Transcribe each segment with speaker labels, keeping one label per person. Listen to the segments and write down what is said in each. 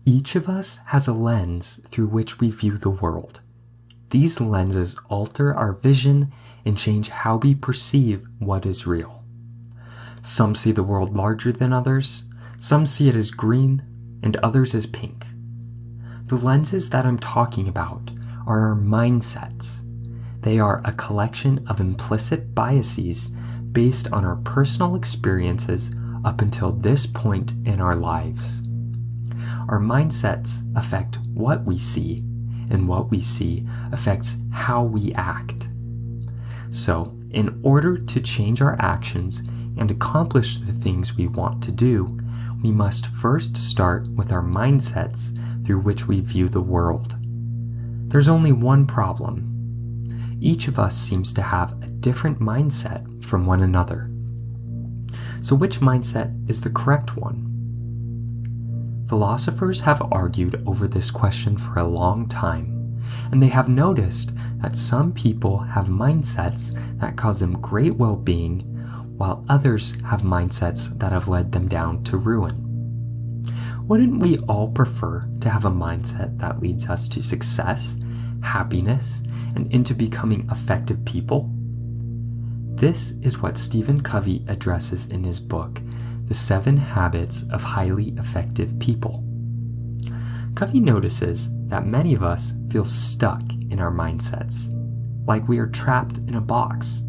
Speaker 1: Each of us has a lens through which we view the world. These lenses alter our vision and change how we perceive what is real. Some see the world larger than others, some see it as green, and others as pink. The lenses that I'm talking about are our mindsets. They are a collection of implicit biases based on our personal experiences up until this point in our lives. Our mindsets affect what we see, and what we see affects how we act. So, in order to change our actions and accomplish the things we want to do, we must first start with our mindsets through which we view the world. There's only one problem. Each of us seems to have a different mindset from one another. So which mindset is the correct one? Philosophers have argued over this question for a long time, and they have noticed that some people have mindsets that cause them great well-being, while others have mindsets that have led them down to ruin. Wouldn't we all prefer to have a mindset that leads us to success, happiness, and into becoming effective people? This is what Stephen Covey addresses in his book, The 7 Habits of Highly Effective People. Covey notices that many of us feel stuck in our mindsets, like we are trapped in a box.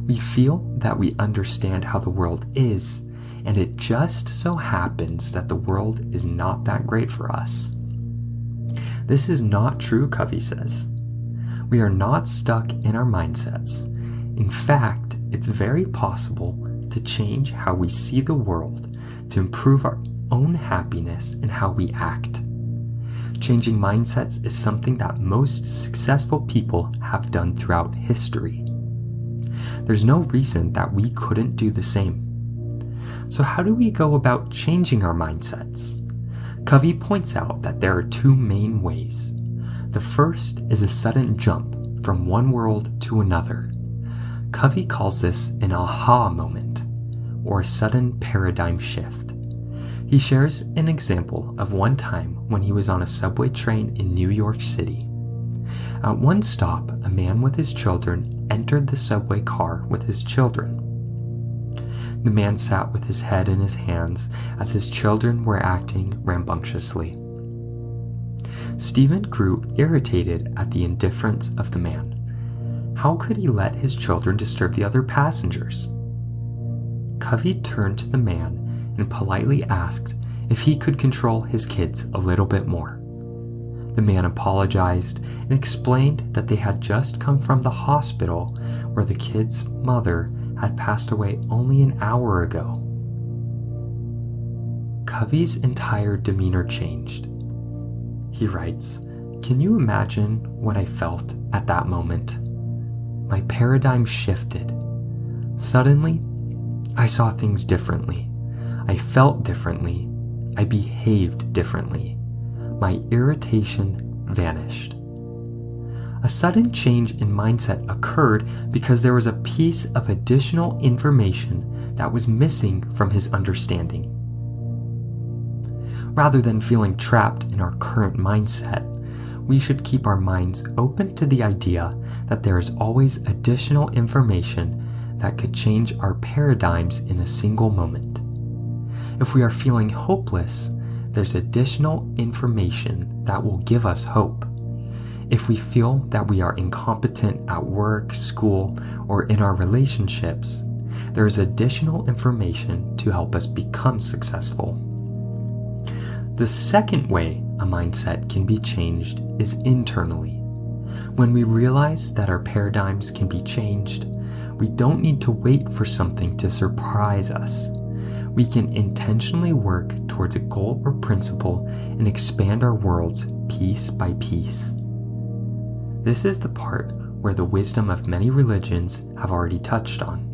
Speaker 1: We feel that we understand how the world is, and it just so happens that the world is not that great for us. This is not true, Covey says. We are not stuck in our mindsets. In fact, it's very possible to change how we see the world, to improve our own happiness and how we act. Changing mindsets is something that most successful people have done throughout history. There's no reason that we couldn't do the same. So how do we go about changing our mindsets? Covey points out that there are 2 main ways. The first is a sudden jump from one world to another. Covey calls this an aha moment, or a sudden paradigm shift. He shares an example of one time when he was on a subway train in New York City. At one stop, a man with his children entered the subway car with his children. The man sat with his head in his hands as his children were acting rambunctiously. Stephen grew irritated at the indifference of the man. How could he let his children disturb the other passengers? Covey turned to the man and politely asked if he could control his kids a little bit more. The man apologized and explained that they had just come from the hospital where the kid's mother had passed away only an hour ago. Covey's entire demeanor changed. He writes, "Can you imagine what I felt at that moment? My paradigm shifted. Suddenly, I saw things differently. I felt differently. I behaved differently. My irritation vanished." A sudden change in mindset occurred because there was a piece of additional information that was missing from his understanding. Rather than feeling trapped in our current mindset, we should keep our minds open to the idea that there is always additional information that could change our paradigms in a single moment. If we are feeling hopeless, there's additional information that will give us hope. If we feel that we are incompetent at work, school, or in our relationships, there is additional information to help us become successful. The second way a mindset can be changed is internally. When we realize that our paradigms can be changed, we don't need to wait for something to surprise us. We can intentionally work towards a goal or principle and expand our worlds piece by piece. This is the part where the wisdom of many religions have already touched on.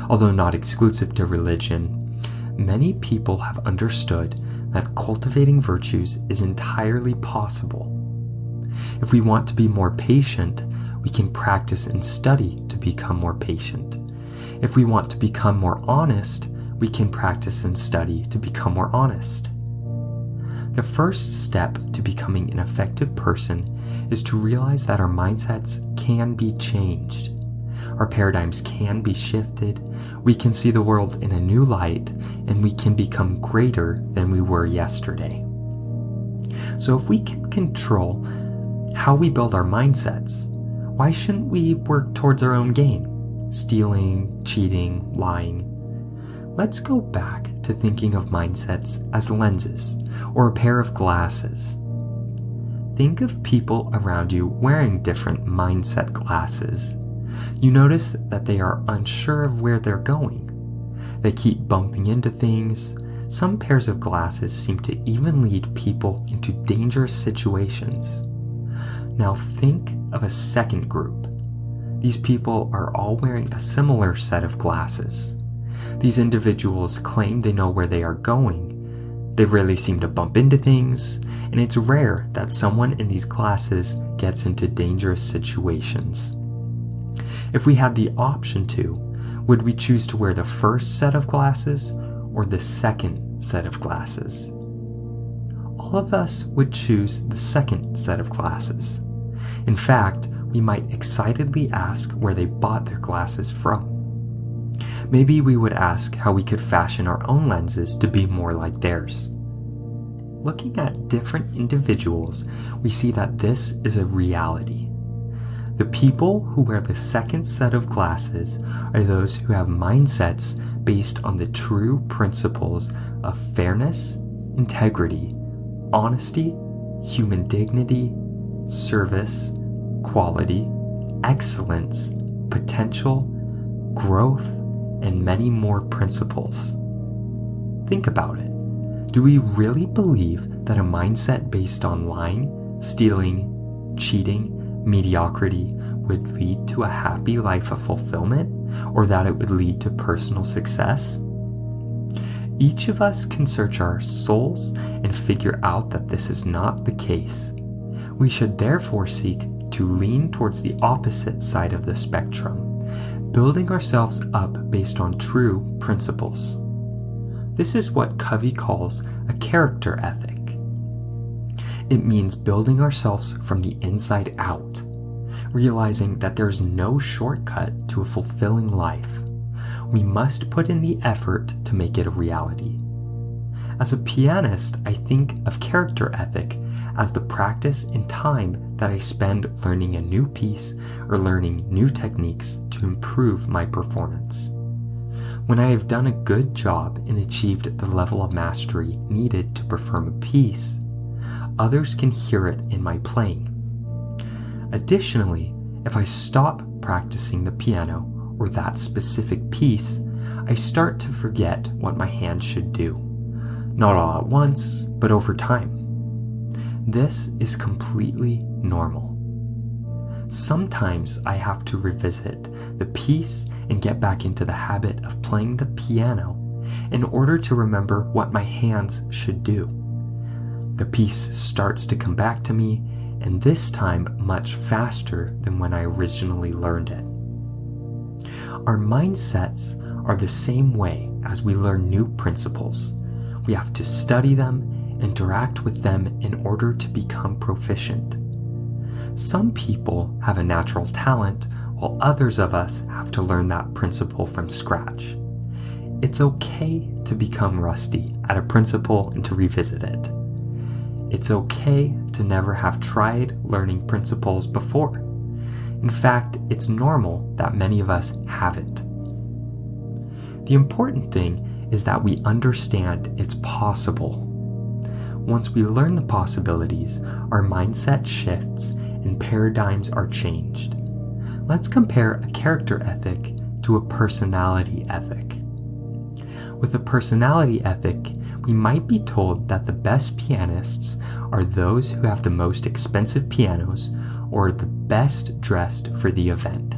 Speaker 1: Although not exclusive to religion, many people have understood that cultivating virtues is entirely possible. If we want to be more patient, we can practice and study to become more patient. If we want to become more honest, we can practice and study to become more honest. The first step to becoming an effective person is to realize that our mindsets can be changed. Our paradigms can be shifted, we can see the world in a new light, and we can become greater than we were yesterday. So if we can control how we build our mindsets, why shouldn't we work towards our own gain? Stealing, cheating, lying. Let's go back to thinking of mindsets as lenses or a pair of glasses. Think of people around you wearing different mindset glasses. You notice that they are unsure of where they're going. They keep bumping into things. Some pairs of glasses seem to even lead people into dangerous situations. Now think of a second group. These people are all wearing a similar set of glasses. These individuals claim they know where they are going. They rarely seem to bump into things, and it's rare that someone in these glasses gets into dangerous situations. If we had the option to, would we choose to wear the first set of glasses or the second set of glasses? All of us would choose the second set of glasses. In fact, we might excitedly ask where they bought their glasses from. Maybe we would ask how we could fashion our own lenses to be more like theirs. Looking at different individuals, we see that this is a reality. The people who wear the second set of glasses are those who have mindsets based on the true principles of fairness, integrity, honesty, human dignity, service, quality, excellence, potential, growth, and many more principles. Think about it. Do we really believe that a mindset based on lying, stealing, cheating, mediocrity would lead to a happy life of fulfillment, or that it would lead to personal success? Each of us can search our souls and figure out that this is not the case. We should therefore seek to lean towards the opposite side of the spectrum, building ourselves up based on true principles. This is what Covey calls a character ethic. It means building ourselves from the inside out, realizing that there's no shortcut to a fulfilling life. We must put in the effort to make it a reality. As a pianist, I think of character ethic as the practice and time that I spend learning a new piece or learning new techniques to improve my performance. When I have done a good job and achieved the level of mastery needed to perform a piece, others can hear it in my playing. Additionally, if I stop practicing the piano or that specific piece, I start to forget what my hands should do. Not all at once, but over time. This is completely normal. Sometimes I have to revisit the piece and get back into the habit of playing the piano in order to remember what my hands should do. The piece starts to come back to me, and this time much faster than when I originally learned it. Our mindsets are the same way as we learn new principles. We have to study them, interact with them in order to become proficient. Some people have a natural talent, while others of us have to learn that principle from scratch. It's okay to become rusty at a principle and to revisit it. It's okay to never have tried learning principles before. In fact, it's normal that many of us haven't. The important thing is that we understand it's possible. Once we learn the possibilities, our mindset shifts and paradigms are changed. Let's compare a character ethic to a personality ethic. With a personality ethic, we might be told that the best pianists are those who have the most expensive pianos or the best dressed for the event.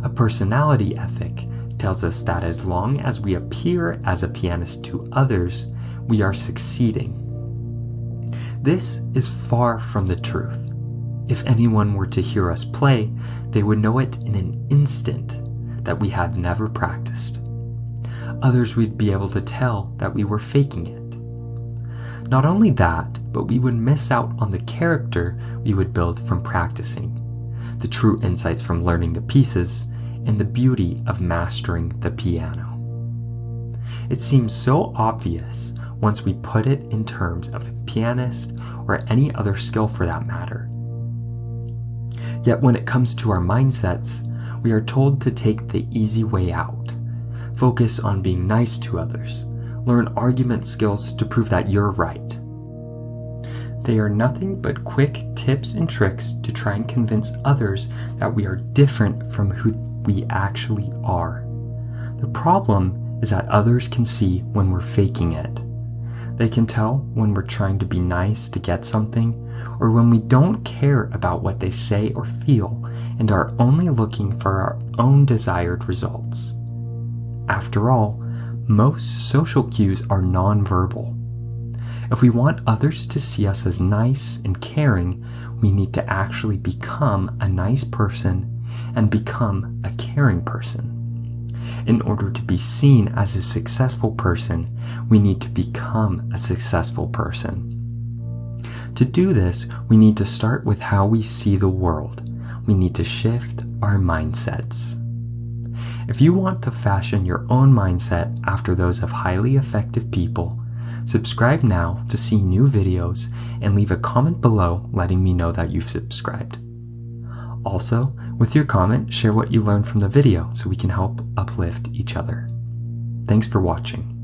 Speaker 1: A personality ethic tells us that as long as we appear as a pianist to others, we are succeeding. This is far from the truth. If anyone were to hear us play, they would know it in an instant that we had never practiced. Others would be able to tell that we were faking it. Not only that, but we would miss out on the character we would build from practicing, the true insights from learning the pieces, and the beauty of mastering the piano. It seems so obvious once we put it in terms of a pianist or any other skill for that matter. Yet when it comes to our mindsets, we are told to take the easy way out, focus on being nice to others, learn argument skills to prove that you're right. They are nothing but quick tips and tricks to try and convince others that we are different from who we actually are. The problem is that others can see when we're faking it. They can tell when we're trying to be nice to get something, or when we don't care about what they say or feel and are only looking for our own desired results. After all, most social cues are nonverbal. If we want others to see us as nice and caring, we need to actually become a nice person and become a caring person. In order to be seen as a successful person, we need to become a successful person. To do this, we need to start with how we see the world. We need to shift our mindsets. If you want to fashion your own mindset after those of highly effective people, subscribe now to see new videos and leave a comment below letting me know that you've subscribed. Also, with your comment, share what you learned from the video so we can help uplift each other. Thanks for watching.